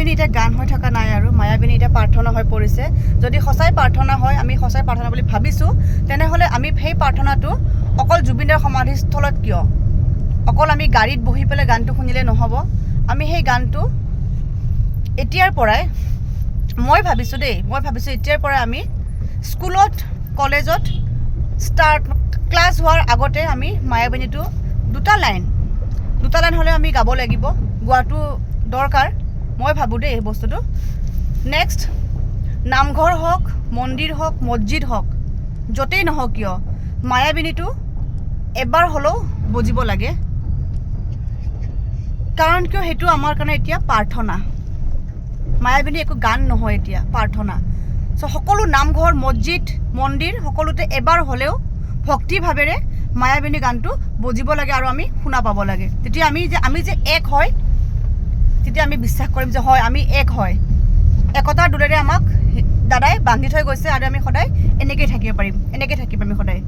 মায়াবিনী এতিয়া গান হৈ থকা নাই আৰু মায়াবিনী এতিয়া প্ৰাৰ্থনা হৈ পৰিছে যদি সঁচাই প্ৰাৰ্থনা হয় আমি সঁচাই প্ৰাৰ্থনা বুলি ভাবিছোঁ তেনেহ'লে আমি সেই প্ৰাৰ্থনাটো অকল জুবিনদাৰ সমাধিস্থলত কিয় অকল আমি গাড়ীত বহি পেলাই গানটো শুনিলে নহ'ব আমি সেই গানটো এতিয়াৰ পৰাই মই ভাবিছোঁ এতিয়াৰ পৰাই আমি স্কুলত কলেজত ক্লাছ হোৱাৰ আগতে আমি মায়াবিনীটো দুটা লাইন হ'লে আমি গাব লাগিব গোৱাটো দৰকাৰ মই ভাবোঁ দেই এই বস্তুটো নেক্সট নামঘৰ হওক মন্দিৰ হওক মছজিদ হওক য'তেই নহওক কিয় মায়াবিনীটো এবাৰ হ'লেও বুজিব লাগে কাৰণ কিয় সেইটো আমাৰ কাৰণে এতিয়া প্ৰাৰ্থনা মায়াবিনী একো গান নহয় এতিয়া প্ৰাৰ্থনা চ' সকলো নামঘৰ মছজিদ মন্দিৰ সকলোতে এবাৰ হ'লেও ভক্তিভাৱেৰে মায়াবিনী গানটো বুজিব লাগে আৰু আমি শুনা পাব লাগে তেতিয়া আমি যে এক হয় তেতিয়া আমি বিশ্বাস কৰিম যে হয় আমি এক হয় একতাৰ দোলেৰে আমাক দাদাই বান্ধি থৈ গৈছে আৰু আমি সদায় এনেকেই থাকিব পাৰিম আমি সদায়